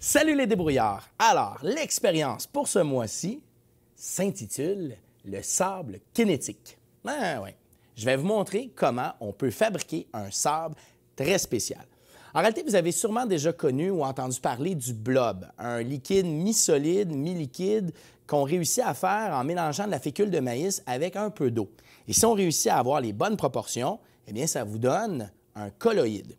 Salut les débrouillards! Alors, l'expérience pour ce mois-ci s'intitule « Le sable kinétique ». Ouais. Je vais vous montrer comment on peut fabriquer un sable très spécial. En réalité, vous avez sûrement déjà connu ou entendu parler du blob, un liquide mi-solide, mi-liquide qu'on réussit à faire en mélangeant de la fécule de maïs avec un peu d'eau. Et si on réussit à avoir les bonnes proportions, eh bien, ça vous donne un colloïde.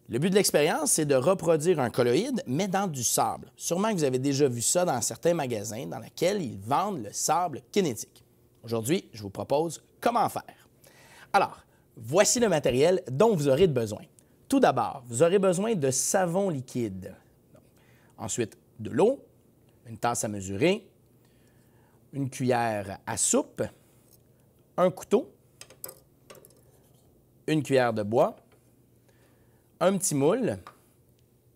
Le but de l'expérience, c'est de reproduire un colloïde, mais dans du sable. Sûrement que vous avez déjà vu ça dans certains magasins dans lesquels ils vendent le sable kinétique. Aujourd'hui, je vous propose comment faire. Alors, voici le matériel dont vous aurez besoin. Tout d'abord, vous aurez besoin de savon liquide. Ensuite, de l'eau, une tasse à mesurer, une cuillère à soupe, un couteau, une cuillère de bois, un petit moule,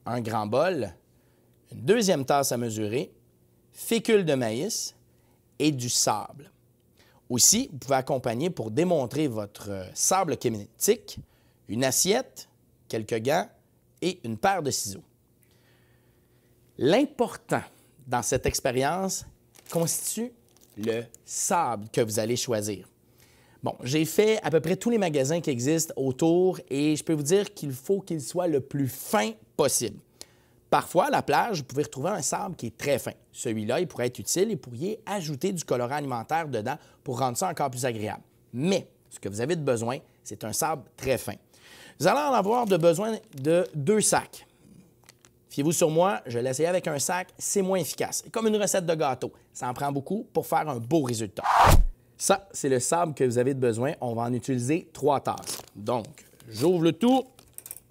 un grand bol, une deuxième tasse à mesurer, fécule de maïs et du sable. Aussi, vous pouvez accompagner pour démontrer votre sable kinétique une assiette, quelques gants et une paire de ciseaux. L'important dans cette expérience constitue le sable que vous allez choisir. Bon, j'ai fait à peu près tous les magasins qui existent autour et je peux vous dire qu'il faut qu'il soit le plus fin possible. Parfois, à la plage, vous pouvez retrouver un sable qui est très fin. Celui-là, il pourrait être utile et vous pourriez ajouter du colorant alimentaire dedans pour rendre ça encore plus agréable. Mais ce que vous avez de besoin, c'est un sable très fin. Vous allez en avoir besoin de 2 sacs. Fiez-vous sur moi, je l'ai essayé avec un sac, c'est moins efficace. C'est comme une recette de gâteau. Ça en prend beaucoup pour faire un beau résultat. Ça, c'est le sable que vous avez de besoin. On va en utiliser 3 tasses. Donc, j'ouvre le tout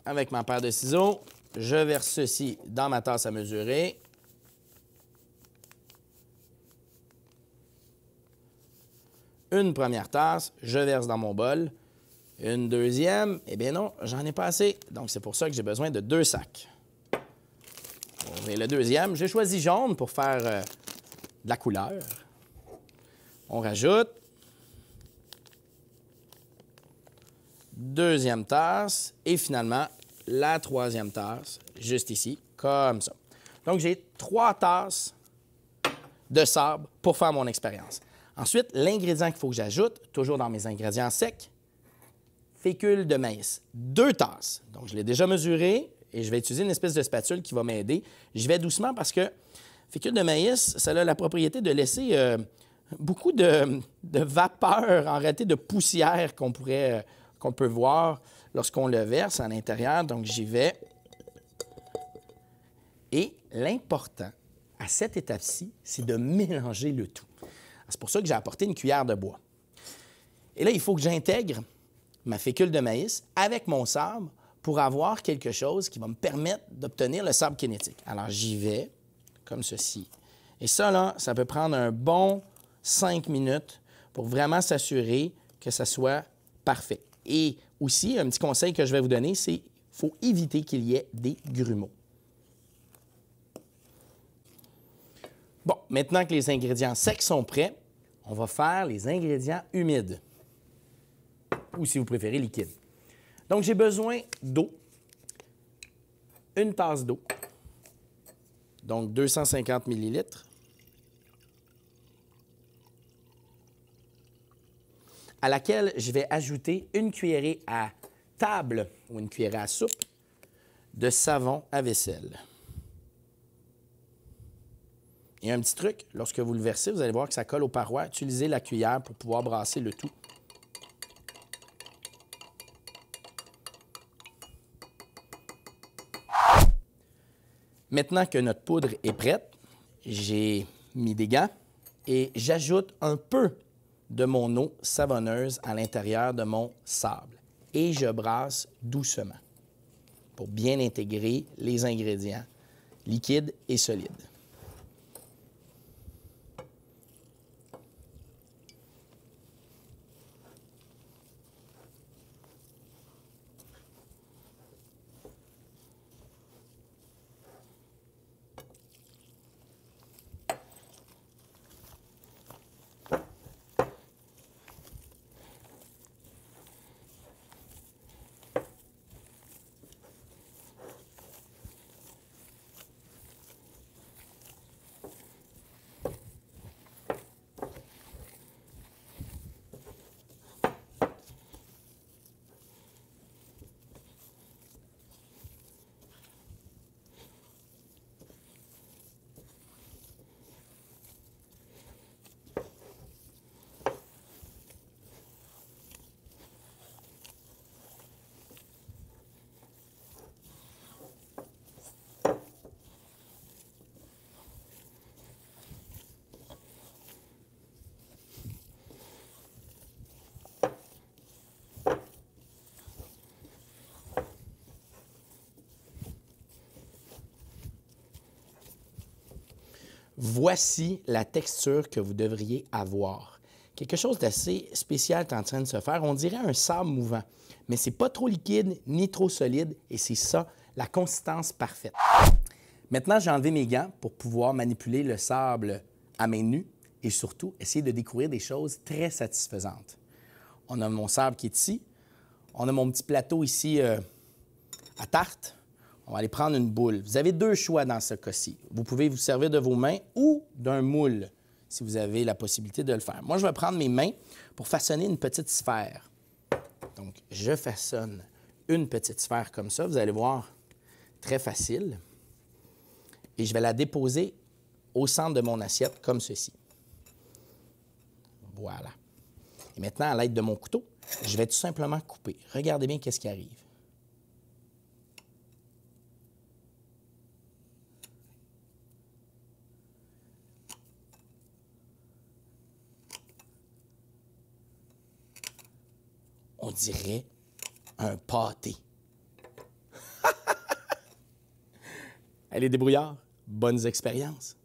avec ma paire de ciseaux. Je verse ceci dans ma tasse à mesurer. Une première tasse, je verse dans mon bol. Une deuxième, eh bien non, j'en ai pas assez. Donc, c'est pour ça que j'ai besoin de 2 sacs. On va ouvrir le deuxième. J'ai choisi jaune pour faire de la couleur. On rajoute. Deuxième tasse et finalement la troisième tasse, juste ici, comme ça. Donc, j'ai 3 tasses de sable pour faire mon expérience. Ensuite, l'ingrédient qu'il faut que j'ajoute, toujours dans mes ingrédients secs, fécule de maïs, 2 tasses. Donc, je l'ai déjà mesuré et je vais utiliser une espèce de spatule qui va m'aider. Je vais doucement parce que fécule de maïs, ça a la propriété de laisser beaucoup de vapeur, en réalité de poussière qu'on peut voir lorsqu'on le verse à l'intérieur. Donc, j'y vais. Et l'important, à cette étape-ci, c'est de mélanger le tout. C'est pour ça que j'ai apporté une cuillère de bois. Et là, il faut que j'intègre ma fécule de maïs avec mon sable pour avoir quelque chose qui va me permettre d'obtenir le sable kinétique. Alors, j'y vais, comme ceci. Et ça, là, ça peut prendre un bon 5 minutes pour vraiment s'assurer que ça soit parfait. Et aussi, un petit conseil que je vais vous donner, c'est qu'il faut éviter qu'il y ait des grumeaux. Bon, maintenant que les ingrédients secs sont prêts, on va faire les ingrédients humides, ou si vous préférez, liquides. Donc, j'ai besoin d'eau, une tasse d'eau, donc 250 ml. À laquelle je vais ajouter une cuillerée à table ou une cuillerée à soupe de savon à vaisselle. Et un petit truc, lorsque vous le versez, vous allez voir que ça colle aux parois. Utilisez la cuillère pour pouvoir brasser le tout. Maintenant que notre poudre est prête, j'ai mis des gants et j'ajoute un peu de mon eau savonneuse à l'intérieur de mon sable. Et je brasse doucement pour bien intégrer les ingrédients liquides et solides. Voici la texture que vous devriez avoir. Quelque chose d'assez spécial est en train de se faire. On dirait un sable mouvant, mais c'est pas trop liquide ni trop solide et c'est ça, la consistance parfaite. Maintenant, j'ai enlevé mes gants pour pouvoir manipuler le sable à main nue et surtout essayer de découvrir des choses très satisfaisantes. On a mon sable qui est ici. On a mon petit plateau ici à tarte. On va aller prendre une boule. Vous avez deux choix dans ce cas-ci. Vous pouvez vous servir de vos mains ou d'un moule, si vous avez la possibilité de le faire. Moi, je vais prendre mes mains pour façonner une petite sphère. Donc, je façonne une petite sphère comme ça. Vous allez voir, très facile. Et je vais la déposer au centre de mon assiette, comme ceci. Voilà. Et maintenant, à l'aide de mon couteau, je vais tout simplement couper. Regardez bien qu'est-ce qui arrive. On dirait un pâté. Allez, débrouillards, bonnes expériences.